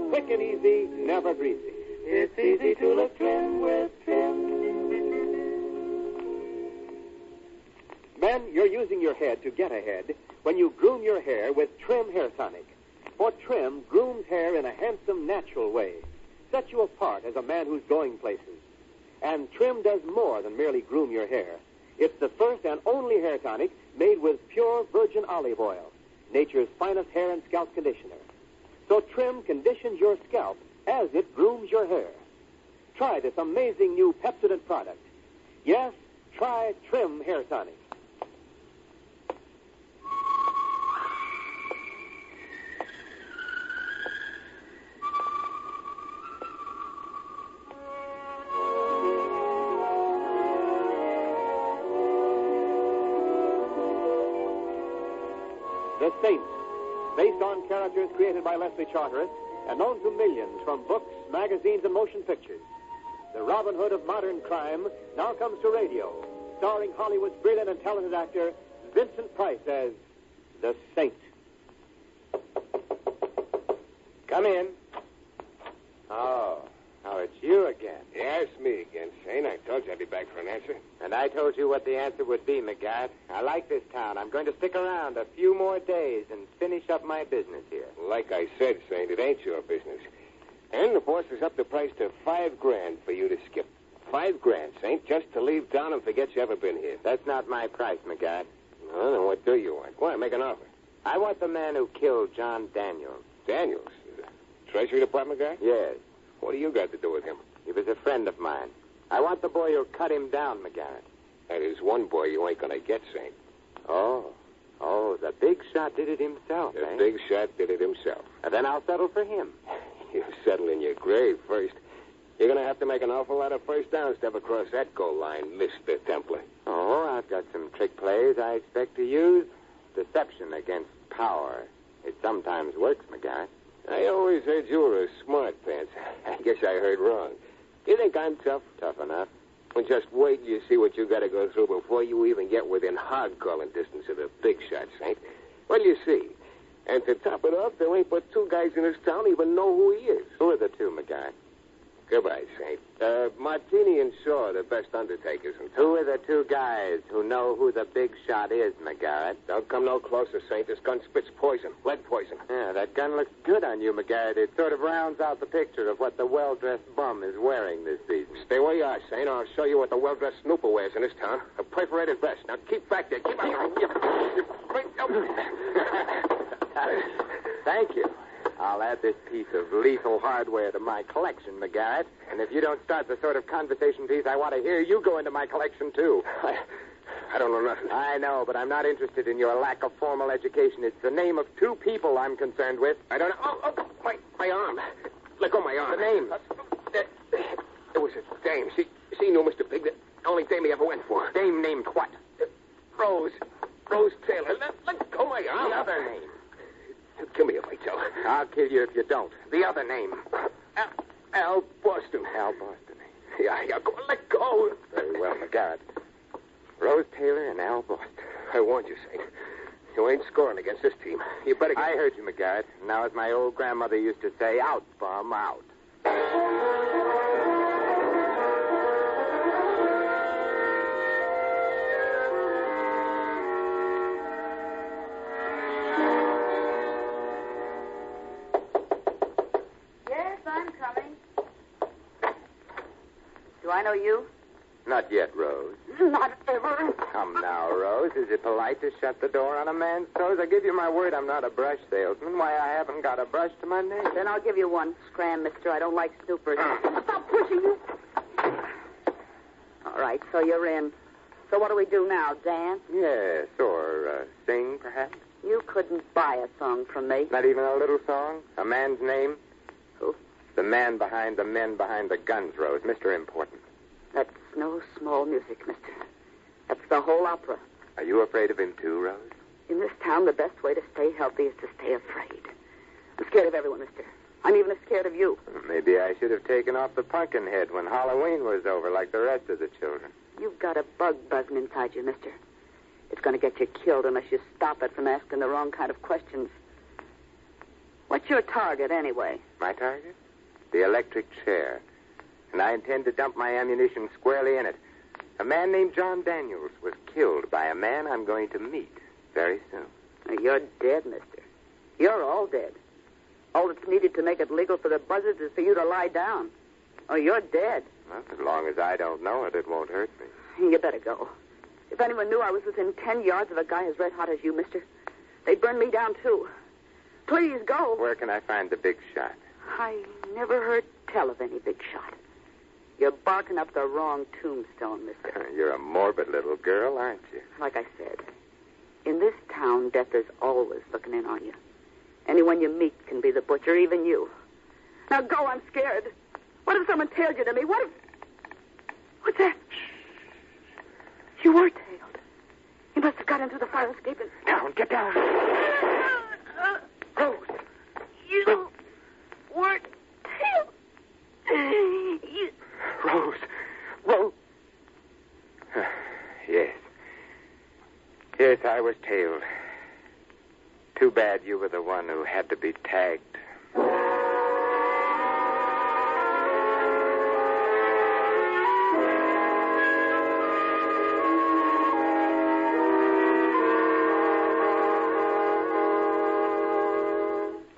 Quick and easy, never greasy. It's easy to look trim with Trim. Men, you're using your head to get ahead when you groom your hair with Trim Hair Tonic. For Trim grooms hair in a handsome, natural way. Sets you apart as a man who's going places. And Trim does more than merely groom your hair. It's the first and only hair tonic made with pure virgin olive oil, nature's finest hair and scalp conditioner. So Trim conditions your scalp as it grooms your hair. Try this amazing new Pepsodent product. Yes, try Trim Hair Tonic. The Saint, based on characters created by Leslie Charteris and known to millions from books, magazines, and motion pictures. The Robin Hood of modern crime now comes to radio, starring Hollywood's brilliant and talented actor Vincent Price as The Saint. Come in. Oh, it's you again. Yeah, it's me again, Saint. I told you I'd be back for an answer. And I told you what the answer would be, McGarrett. I like this town. I'm going to stick around a few more days and finish up my business here. Like I said, Saint, it ain't your business. And the boss has upped the price to $5,000 for you to skip. $5,000, Saint, just to leave town and forget you ever been here. That's not my price, McGarrett. Well, then what do you want? Go on, make an offer. I want the man who killed John Daniels. Daniels? Treasury Department guy? Yes. What do you got to do with him? He was a friend of mine. I want the boy who cut him down, McGarrett. That is one boy you ain't gonna get, Saint. Oh, the big shot did it himself, The eh? big shot did it himself. And then I'll settle for him. You settle in your grave first. You're gonna have to make an awful lot of first downs to ever cross that goal line, Mr. Templar. Oh, I've got some trick plays I expect to use. Deception against power. It sometimes works, McGarrett. I always heard you were a smart pants. I guess I heard wrong. You think I'm tough? Tough enough. Well, just wait till you see what you got to go through before you even get within hog-calling distance of the big shot, Saint. Well, you see. And to top it off, there ain't but two guys in this town even know who he is. Who are the two, McGarrett? Goodbye, Saint. Martini and Shaw are the best undertakers in town. Who are the two guys who know who the big shot is, McGarrett? Don't come no closer, Saint. This gun spits poison. Lead poison. Yeah, that gun looks good on you, McGarrett. It sort of rounds out the picture of what the well-dressed bum is wearing this season. Stay where you are, Saint. I'll show you what the well-dressed snooper wears in this town. A perforated vest. Now keep back there. Keep out. Thank you. I'll add this piece of lethal hardware to my collection, McGarrett. And if you don't start the sort of conversation piece I want to hear, you go into my collection, too. I don't know nothing. I know, but I'm not interested in your lack of formal education. It's the name of two people I'm concerned with. I don't know. Oh, my arm. Let go of my arm. The name. It was a dame. She knew Mr. Pig. The only dame he ever went for. Dame named what? Rose Taylor. Let go of my arm. The other name. Kill me if I tell. I'll kill you if you don't. The other name. Al Boston. Al Boston. Yeah, go. Let go. Very well, McGarrett. Rose Taylor and Al Boston. I warned you, Saint. You ain't scoring against this team. You better get... I heard you, McGarrett. Now, as my old grandmother used to say, out, bum, out. Yes, I'm coming. Do I know you? Not yet, Rose. Not ever. Come now, Rose. Is it polite to shut the door on a man's toes? I give you my word I'm not a brush salesman. Why, I haven't got a brush to my name. Then I'll give you one. Scram, mister. I don't like snoopers. Stop pushing you. All right, so you're in. So what do we do now, dance? Yes, or sing, perhaps. You couldn't buy a song from me. Not even a little song? A man's name? Who? The man behind the men behind the guns, Rose. Mr. Important. That's no small music, mister. That's the whole opera. Are you afraid of him, too, Rose? In this town, the best way to stay healthy is to stay afraid. I'm scared of everyone, mister. I'm even as scared of you. Maybe I should have taken off the pumpkin head when Halloween was over, like the rest of the children. You've got a bug buzzing inside you, mister. It's going to get you killed unless you stop it from asking the wrong kind of questions. What's What's your target, anyway? My target? The electric chair. And I intend to dump my ammunition squarely in it. A man named John Daniels was killed by a man I'm going to meet very soon. You're dead, mister. You're all dead. All that's needed to make it legal for the buzzards is for you to lie down. Oh, you're dead. Well, as long as I don't know it, it won't hurt me. You better go. If anyone knew I was within 10 yards of a guy as red hot as you, mister, they'd burn me down, too. Please go. Where can I find the big shot? I never heard tell of any big shot. You're barking up the wrong tombstone, mister. You're a morbid little girl, aren't you? Like I said, in this town, death is always looking in on you. Anyone you meet can be the butcher, even you. Now go, I'm scared. What if someone tailed you to me? What if... What's that? You were tailed. You must have got into the fire escape and... Down, get down. Rose. You were tailed. You... Rose. Yes. Yes, I was tailed. Too bad you were the one who had to be tagged.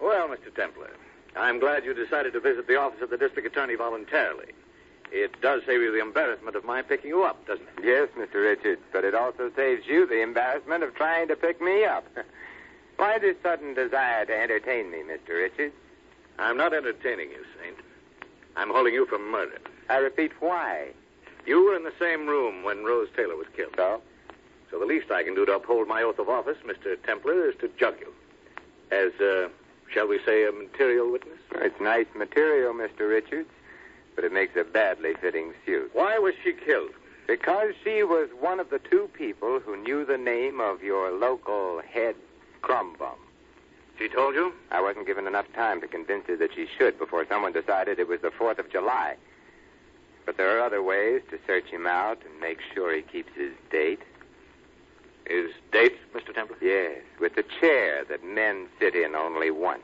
Well, Mr. Templar, I'm glad you decided to visit the office of the district attorney voluntarily. It does save you the embarrassment of my picking you up, doesn't it? Yes, Mr. Richards, but it also saves you the embarrassment of trying to pick me up. Why this sudden desire to entertain me, Mr. Richards? I'm not entertaining you, Saint. I'm holding you for murder. I repeat, why? You were in the same room when Rose Taylor was killed. So? So the least I can do to uphold my oath of office, Mr. Templar, is to jug you. As, shall we say, a material witness? It's nice material, Mr. Richards, but it makes a badly fitting suit. Why was she killed? Because she was one of the two people who knew the name of your local head crumb bum. She told you? I wasn't given enough time to convince her that she should before someone decided it was the 4th of July. But there are other ways to search him out and make sure he keeps his date. His date, Mr. Templar? Yes, with the chair that men sit in only once.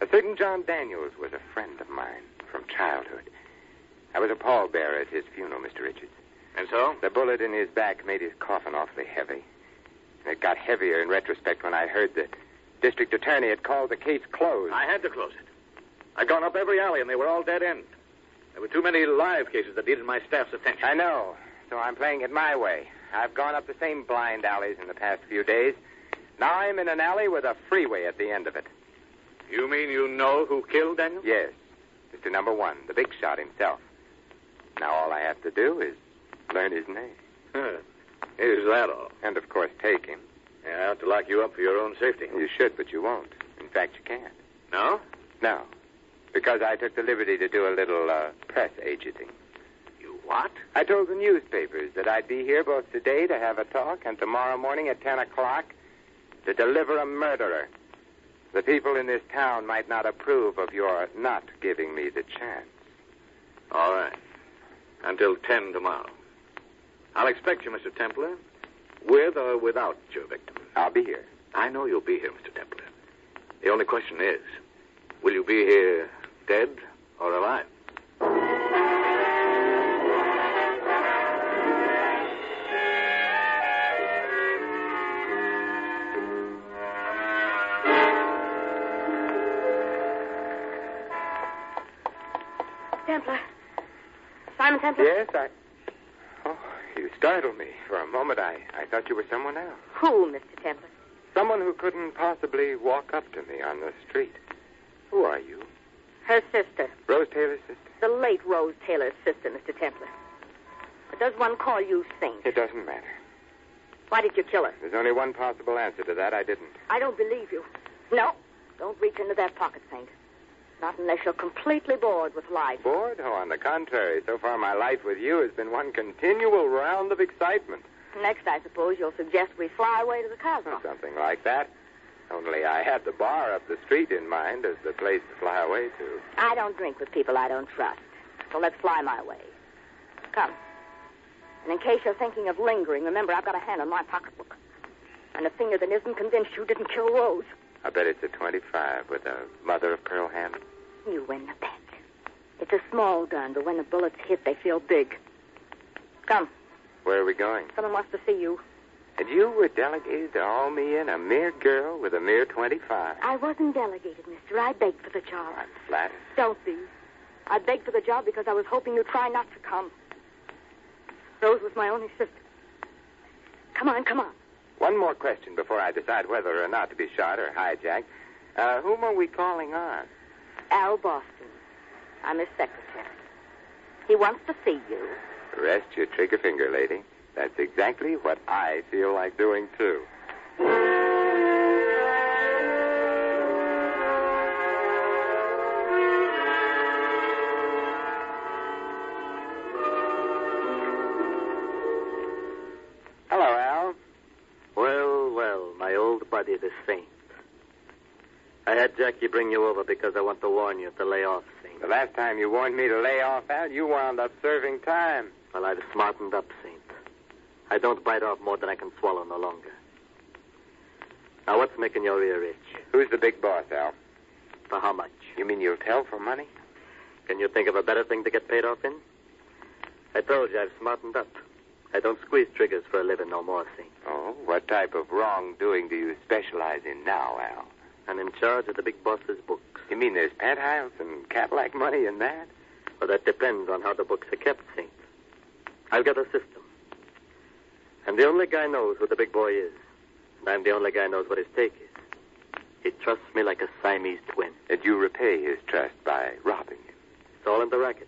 A certain John Daniels was a friend of mine from childhood. I was a pallbearer at his funeral, Mr. Richards. And so? The bullet in his back made his coffin awfully heavy. And it got heavier in retrospect when I heard the district attorney had called the case closed. I had to close it. I'd gone up every alley, and they were all dead end. There were too many live cases that needed my staff's attention. I know, so I'm playing it my way. I've gone up the same blind alleys in the past few days. Now I'm in an alley with a freeway at the end of it. You mean you know who killed Daniel? Yes, Mr. Number One, the big shot himself. Now all I have to do is learn his name. Is that all? And, of course, take him. Yeah, I have to lock you up for your own safety. You should, but you won't. In fact, you can't. No? No, because I took the liberty to do a little press agenting. You what? I told the newspapers that I'd be here both today to have a talk and tomorrow morning at 10 o'clock to deliver a murderer. The people in this town might not approve of your not giving me the chance. All right. Until 10 tomorrow. I'll expect you, Mr. Templar, with or without your victim. I'll be here. I know you'll be here, Mr. Templar. The only question is, will you be here dead or alive? Templar. Simon Templar? Yes, Oh, you startled me. For a moment, I thought you were someone else. Who, Mr. Templar? Someone who couldn't possibly walk up to me on the street. Who are you? Her sister. Rose Taylor's sister? The late Rose Taylor's sister, Mr. Templar. But does one call you Saint? It doesn't matter. Why did you kill her? There's only one possible answer to that. I didn't. I don't believe you. No. Don't reach into that pocket, Saint. Not unless you're completely bored with life. Bored? Oh, on the contrary. So far, my life with you has been one continual round of excitement. Next, I suppose you'll suggest we fly away to the Cosmos. Something like that. Only I had the bar up the street in mind as the place to fly away to. I don't drink with people I don't trust. So let's fly my way. Come. And in case you're thinking of lingering, remember I've got a hand on my pocketbook. And a finger that isn't convinced you didn't kill Rose. I bet it's a 25 with a mother-of-pearl handle. You win the bet. It's a small gun, but when the bullets hit, they feel big. Come. Where are we going? Someone wants to see you. And you were delegated to haul me in, a mere girl with a mere 25. I wasn't delegated, mister. I begged for the job. I'm flattered. Don't be. I begged for the job because I was hoping you'd try not to come. Rose was my only sister. Come on, come on. One more question before I decide whether or not to be shot or hijacked. Whom are we calling on? Al Boston. I'm his secretary. He wants to see you. Rest your trigger finger, lady. That's exactly what I feel like doing, too. Hello, Al. Well, my old buddy, the Saint. I had Jackie bring you over because I want to warn you to lay off, Saint. The last time you warned me to lay off, Al, you wound up serving time. Well, I've smartened up, Saint. I don't bite off more than I can swallow no longer. Now, what's making your ear itch? Who's the big boss, Al? For how much? You mean you'll tell for money? Can you think of a better thing to get paid off in? I told you I've smartened up. I don't squeeze triggers for a living no more, Saint. Oh, what type of wrongdoing do you specialize in now, Al? I'm in charge of the big boss's books. You mean there's penthouse and Cadillac money in that? Well, that depends on how the books are kept, Saint. I've got a system. And the only guy knows who the big boy is. And I'm the only guy knows what his take is. He trusts me like a Siamese twin. And you repay his trust by robbing him. It's all in the racket.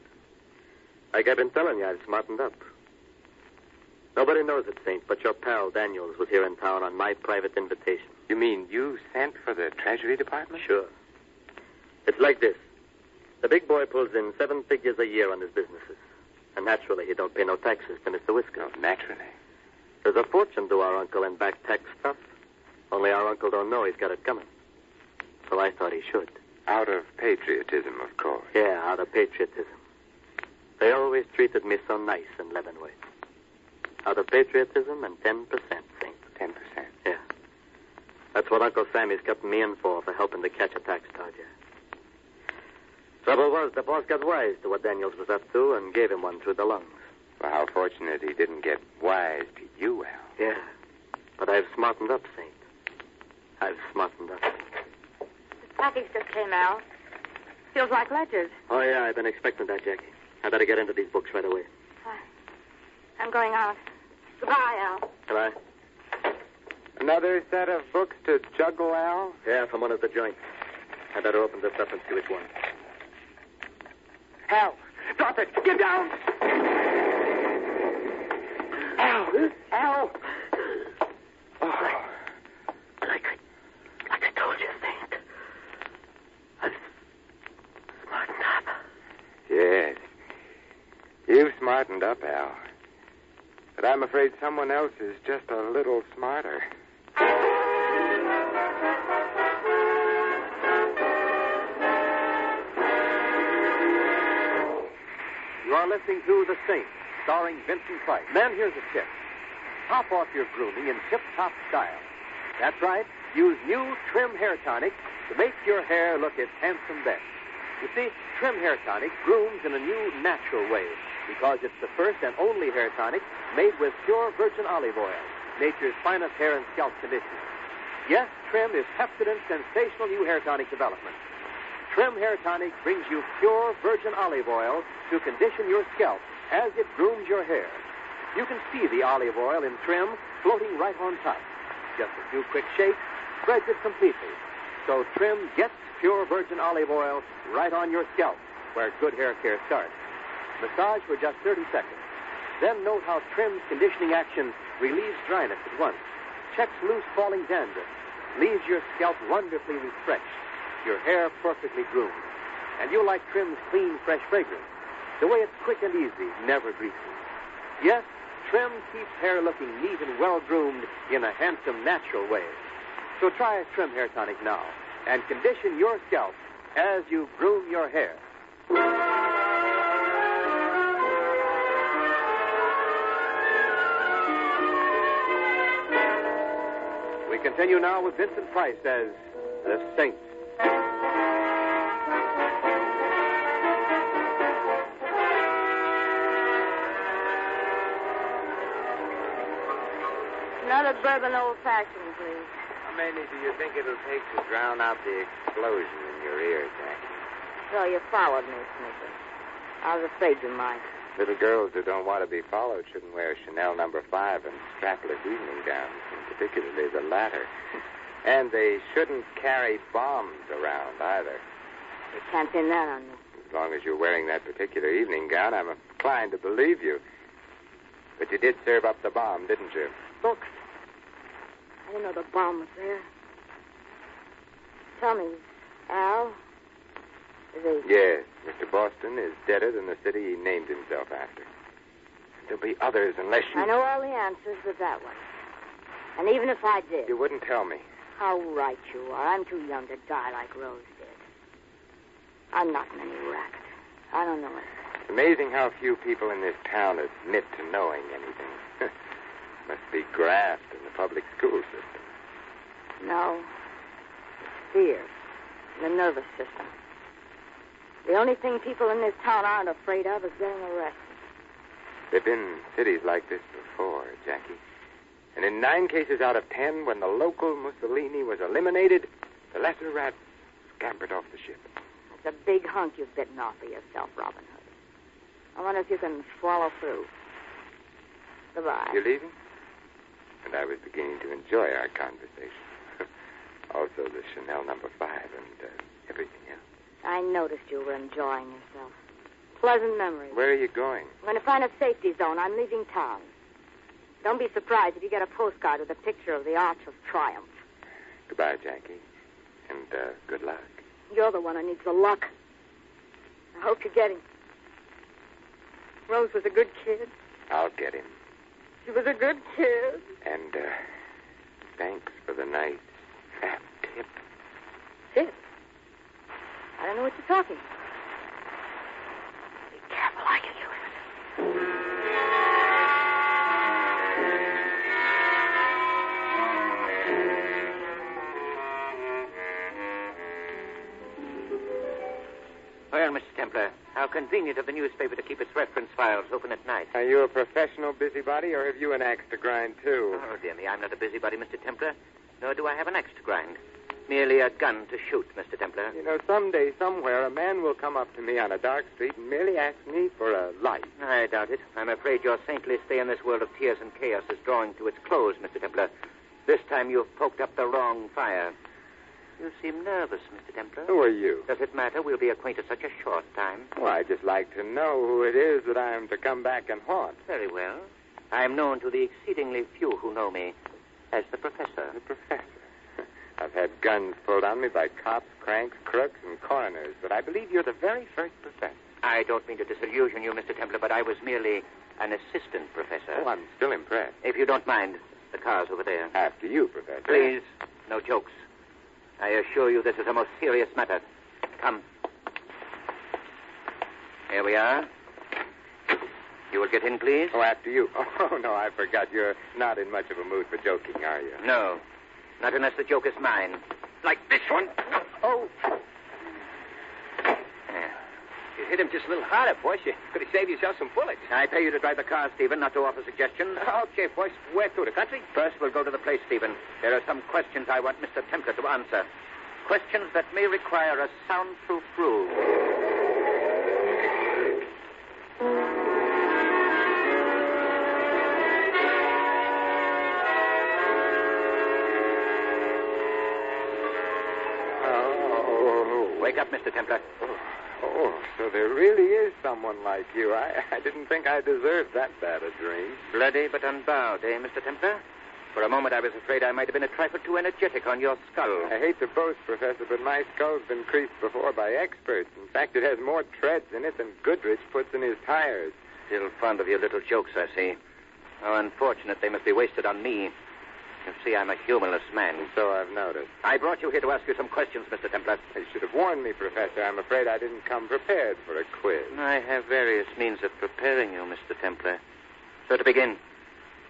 Like I've been telling you, I've smartened up. Nobody knows it, Saint, but your pal Daniels was here in town on my private invitation. You mean you sent for the Treasury Department? Sure. It's like this. The big boy pulls in 7 figures a year on his businesses. And naturally, he don't pay no taxes to Mr. Whisker. Oh, naturally. There's a fortune to our uncle in back tax stuff. Only our uncle don't know he's got it coming. So I thought he should. Out of patriotism, of course. Yeah, out of patriotism. They always treated me so nice in Leavenworth. Out of patriotism and 10%, Saint. 10%? Yeah. That's what Uncle Sammy's kept me in for helping to catch a tax dodger. Trouble was, the boss got wise to what Daniels was up to and gave him one through the lungs. Well, how fortunate he didn't get wise to you, Al. Yeah. But I've smartened up, Saint. I've smartened up. This package just came out. Feels like ledgers. Oh, yeah, I've been expecting that, Jackie. I better get into these books right away. I'm going out. Goodbye, Al. Goodbye. Another set of books to juggle, Al? Yeah, from one of the joints. I better open this up and see which one. Al, drop it. Get down. Al. Al. Oh. Like I told you, Saint. I've smartened up. Yes. You've smartened up, Al. But I'm afraid someone else is just a little smarter. You are listening to The Saint, starring Vincent Price. Men, here's a tip. Top off your grooming in tip-top style. That's right. Use new Trim Hair Tonic to make your hair look its handsome best. You see, Trim Hair Tonic grooms in a new, natural way because it's the first and only hair tonic made with pure virgin olive oil, nature's finest hair and scalp conditioner. Yes, Trim is Pepsodent's sensational new hair tonic development. Trim Hair Tonic brings you pure virgin olive oil to condition your scalp as it grooms your hair. You can see the olive oil in Trim floating right on top. Just a few quick shakes spreads it completely. So Trim gets pure virgin olive oil right on your scalp, where good hair care starts. Massage for just 30 seconds. Then note how Trim's conditioning action relieves dryness at once, checks loose falling dandruff, leaves your scalp wonderfully refreshed, your hair perfectly groomed. And you'll like Trim's clean, fresh fragrance. The way it's quick and easy, never greasy. Yes, Trim keeps hair looking neat and well-groomed in a handsome, natural way. So try Trim Hair Tonic now and condition your scalp as you groom your hair. We continue now with Vincent Price as The saints. Another bourbon old-fashioned, please. How many do you think it'll take to drown out the explosion in your ear, Jackie? So you followed me, Snicker. I was afraid you might. Little girls who don't want to be followed shouldn't wear Chanel No. 5 and strapless evening gowns, and particularly the latter. And they shouldn't carry bombs around either. You can't pin that on me. As long as you're wearing that particular evening gown, I'm inclined to believe you. But you did serve up the bomb, didn't you? Books. I didn't know the bomb was there. Tell me, Al, is he... Yes, Mr. Boston is deader than the city he named himself after. There'll be others unless you... I know all the answers but that one. And even if I did... You wouldn't tell me. How right you are. I'm too young to die like Rose did. I'm not in any racket. I don't know it. It's amazing how few people in this town admit to knowing anything. Must be graft in the public school system. No. It's fear. The nervous system. The only thing people in this town aren't afraid of is getting arrested. There have been cities like this before, Jackie. And in 9 cases out of 10, when the local Mussolini was eliminated, the lesser rats scampered off the ship. That's a big hunk you've bitten off of yourself, Robin Hood. I wonder if you can swallow through. Goodbye. You're leaving? And I was beginning to enjoy our conversation. Also the Chanel No. 5 and everything else. I noticed you were enjoying yourself. Pleasant memories. Where are you going? I'm going to find a safety zone. I'm leaving town. Don't be surprised if you get a postcard with a picture of the Arch of Triumph. Goodbye, Jackie. And good luck. You're the one who needs the luck. I hope you get him. Rose was a good kid. I'll get him. She was a good kid. And thanks for the nice fat tip. Tip? I don't know what you're talking about. Be careful how you use it. Well, Mr. Templar, how convenient of the newspaper to keep its reference files open at night. Are you a professional busybody, or have you an axe to grind, too? Oh, dear me, I'm not a busybody, Mr. Templar, nor do I have an axe to grind. Merely a gun to shoot, Mr. Templar. You know, someday, somewhere, a man will come up to me on a dark street and merely ask me for a light. I doubt it. I'm afraid your saintly stay in this world of tears and chaos is drawing to its close, Mr. Templar. This time you've poked up the wrong fire. You seem nervous, Mr. Templar. Who are you? Does it matter? We'll be acquainted such a short time. Well, I'd just like to know who it is that I am to come back and haunt. Very well. I am known to the exceedingly few who know me as the Professor. The Professor? I've had guns pulled on me by cops, cranks, crooks, and coroners, but I believe you're the very first professor. I don't mean to disillusion you, Mr. Templar, but I was merely an assistant professor. Oh, I'm still impressed. If you don't mind, the car's over there. After you, Professor. Please, no jokes. I assure you this is a most serious matter. Come. Here we are. You will get in, please? Oh, after you. Oh, no, I forgot. You're not in much of a mood for joking, are you? No. Not unless the joke is mine. Like this one. Oh. You hit him just a little harder, boys. You could have saved yourself some bullets. I pay you to drive the car, Stephen, not to offer suggestions. Okay, boys. Where to? The country? First, we'll go to the place, Stephen. There are some questions I want Mr. Templar to answer. Questions that may require a soundproof room. Wake up, Mr. Templar. Oh, so there really is someone like you. I didn't think I deserved that bad a dream. Bloody but unbowed, eh, Mr. Templar? For a moment I was afraid I might have been a trifle too energetic on your skull. I hate to boast, Professor, but my skull's been creased before by experts. In fact, it has more treads in it than Goodrich puts in his tires. Still fond of your little jokes, I see. How unfortunate they must be wasted on me. You see, I'm a humorless man. And so I've noticed. I brought you here to ask you some questions, Mr. Templar. You should have warned me, Professor. I'm afraid I didn't come prepared for a quiz. I have various means of preparing you, Mr. Templar. So to begin,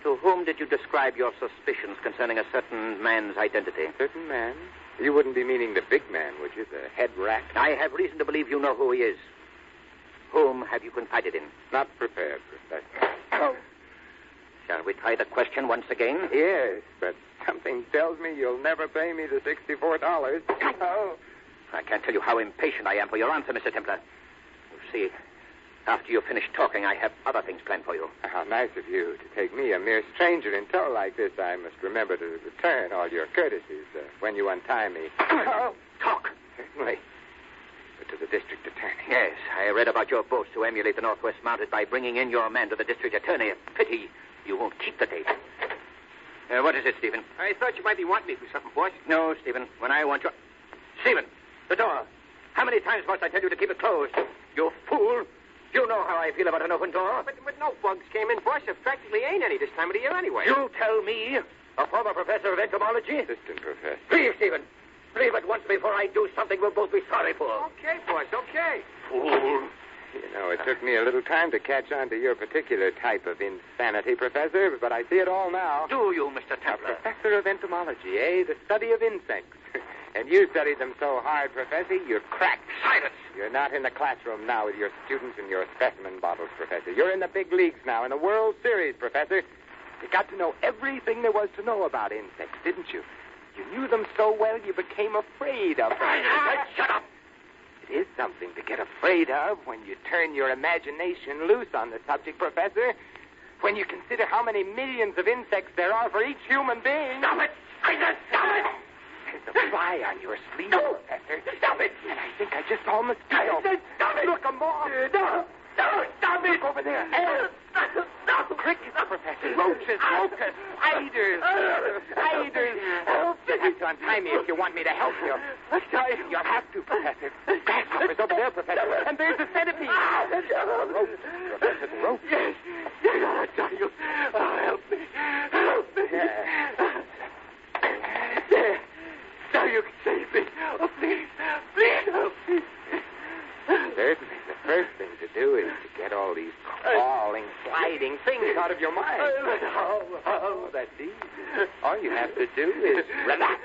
to whom did you describe your suspicions concerning a certain man's identity? A certain man? You wouldn't be meaning the big man, would you? The head rat? I have reason to believe you know who he is. Whom have you confided in? Not prepared, Professor. Oh. Shall we try the question once again? Yes, but something tells me you'll never pay me the $64. Oh. I can't tell you how impatient I am for your answer, Mr. Templar. You see, after you finish talking, I have other things planned for you. How nice of you to take me, a mere stranger, in tow like this. I must remember to return all your courtesies when you untie me. Oh, talk. Certainly. But to the district attorney. Yes, I read about your boast to emulate the Northwest Mounted by bringing in your man to the district attorney. A pity you won't keep the date. What is it, Stephen? I thought you might be wanting me for something, boss. No, Stephen. When I want you... Stephen, the door. How many times must I tell you to keep it closed? You fool. You know how I feel about an open door. But no bugs came in, boss. There practically ain't any this time of the year anyway. You tell me, a former professor of entomology? Assistant professor. Please, Stephen. Leave at once before I do something we'll both be sorry for. Okay, boss, okay. Fool. You know, it took me a little time to catch on to your particular type of insanity, Professor, but I see it all now. Do you, Mr. A Templar? professor of entomology, eh? The study of insects. And you studied them so hard, Professor, you're cracked. Silence. You're not in the classroom now with your students and your specimen bottles, Professor. You're in the big leagues now, in the World Series, Professor. You got to know everything there was to know about insects, didn't you? You knew them so well you became afraid of them. Shut up. It is something to get afraid of when you turn your imagination loose on the subject, Professor. When you consider how many millions of insects there are for each human being. Stop it. I said stop it. There's a fly on your sleeve, No. Professor. Stop it. And I think I just saw a mosquito. I said stop it. Look, a moth. No, stop it. Look over there. No. Crickets, Professor. Roaches, locusts, spiders. Spiders. You'll have to untie me if you want me to help you. You'll have to, Professor. Grasshoppers over there, Professor. And there's the centipede. Ropes, Professor, the ropes. Yes, I'll tell you. Oh, help me. Help me. There. Now you can save me. Oh, please. Please help me. Certainly. The first thing to do is to get all these crawling, sliding things out of your mind. Oh, that's easy. All you have to do is relax.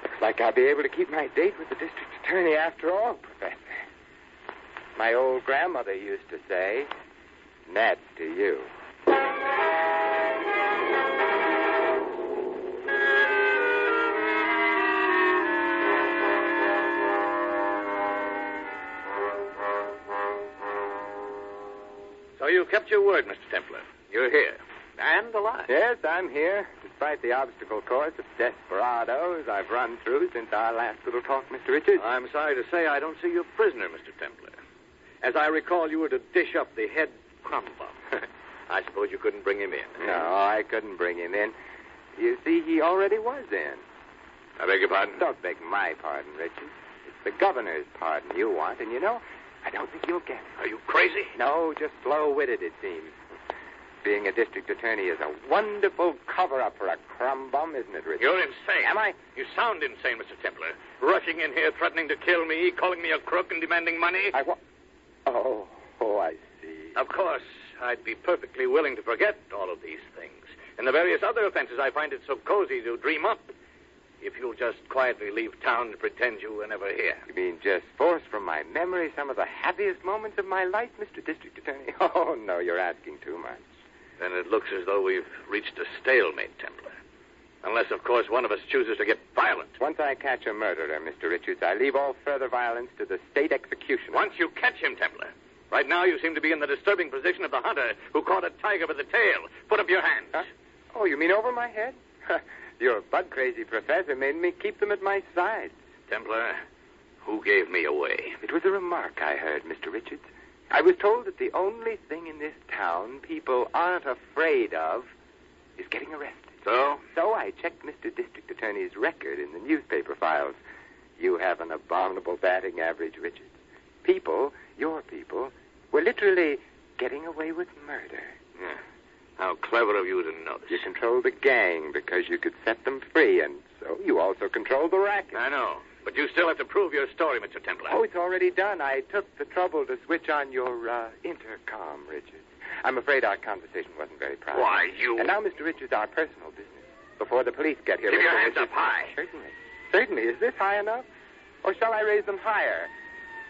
Looks like I'll be able to keep my date with the district attorney after all, Professor. My old grandmother used to say, "Nat to you." So you kept your word, Mr. Templar. You're here. And alive. Yes, I'm here. Despite the obstacle course of desperados I've run through since our last little talk, Mr. Richards. I'm sorry to say I don't see you a prisoner, Mr. Templar. As I recall, you were to dish up the head crumb bum. I suppose you couldn't bring him in. No, I couldn't bring him in. You see, he already was in. I beg your pardon? Don't beg my pardon, Richards. It's the governor's pardon you want, and you know, I don't think you'll get it. Are you crazy? No, just slow-witted, it seems. Being a district attorney is a wonderful cover-up for a crumb bum, isn't it, Richard? You're insane. Am I? You sound insane, Mr. Templar. Rushing in here, threatening to kill me, calling me a crook and demanding money. Oh, I see. Of course, I'd be perfectly willing to forget all of these things. And the various other offenses I find it so cozy to dream up. If you'll just quietly leave town and pretend you were never here. You mean just force from my memory some of the happiest moments of my life, Mr. District Attorney? Oh, no, you're asking too much. Then it looks as though we've reached a stalemate, Templar. Unless, of course, one of us chooses to get violent. Once I catch a murderer, Mr. Richards, I leave all further violence to the state executioner. Once you catch him, Templar. Right now, you seem to be in the disturbing position of the hunter who caught a tiger by the tail. Put up your hands. Huh? Oh, you mean over my head? Your bug-crazy professor made me keep them at my sides. Templar, who gave me away? It was a remark I heard, Mr. Richards. I was told that the only thing in this town people aren't afraid of is getting arrested. So? So I checked Mr. District Attorney's record in the newspaper files. You have an abominable batting average, Richards. People, your people, were literally getting away with murder. Yeah. How clever of you to know this. You controlled the gang because you could set them free, and so you also controlled the racket. I know. But you still have to prove your story, Mr. Templar. Oh, it's already done. I took the trouble to switch on your intercom, Richards. I'm afraid our conversation wasn't very private. Why, you... And now, Mr. Richards, our personal business. Before the police get here... Keep your Mr. hands Richards... up high. Certainly. Certainly. Is this high enough? Or shall I raise them higher?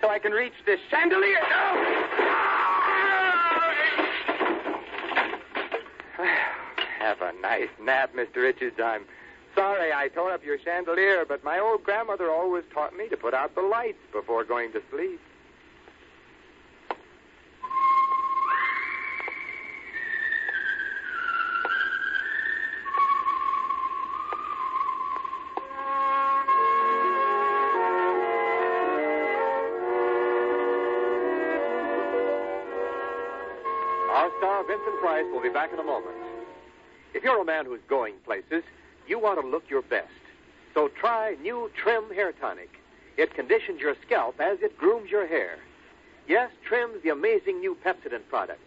So I can reach this chandelier? Have a nice nap, Mr. Richards. I'm sorry I tore up your chandelier, but my old grandmother always taught me to put out the lights before going to sleep. Our star, Vincent Price, will be back in a moment. If you're a man who's going places, you want to look your best. So try new Trim Hair Tonic. It conditions your scalp as it grooms your hair. Yes, Trim's the amazing new Pepsodent product.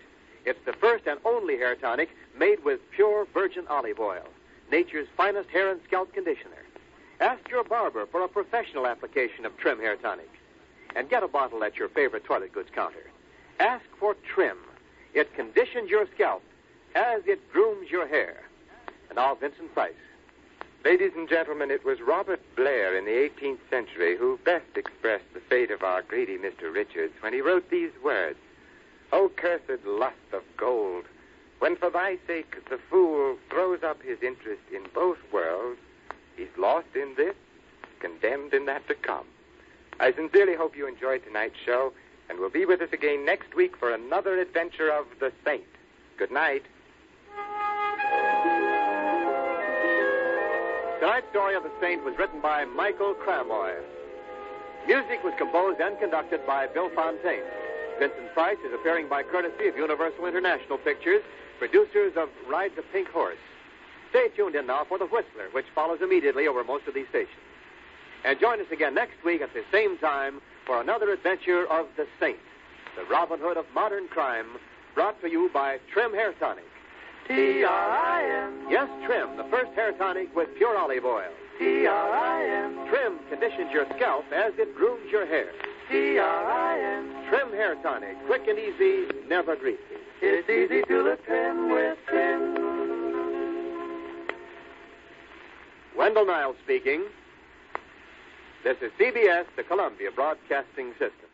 It's the first and only hair tonic made with pure virgin olive oil, nature's finest hair and scalp conditioner. Ask your barber for a professional application of Trim Hair Tonic. And get a bottle at your favorite toilet goods counter. Ask for Trim. It conditions your scalp as it grooms your hair. And now, Vincent Price. Ladies and gentlemen, it was Robert Blair in the 18th century who best expressed the fate of our greedy Mr. Richards when he wrote these words. O cursed lust of gold, when for thy sake the fool throws up his interest in both worlds, he's lost in this, condemned in that to come. I sincerely hope you enjoyed tonight's show and will be with us again next week for another adventure of the Saint. Good night. Tonight's story of the Saint was written by Michael Cramoy. Music was composed and conducted by Bill Fontaine. Vincent Price is appearing by courtesy of Universal International Pictures, producers of Ride the Pink Horse. Stay tuned in now for The Whistler, which follows immediately over most of these stations. And join us again next week at the same time for another adventure of the Saint, the Robin Hood of modern crime, brought to you by Trim Hair Tonic. T-R-I-M. Yes, Trim, the first hair tonic with pure olive oil. T-R-I-M. Trim conditions your scalp as it grooms your hair. T-R-I-M. Trim Hair Tonic, quick and easy, never greasy. It's easy to look trim with Trim. Wendell Niles speaking. This is CBS, the Columbia Broadcasting System.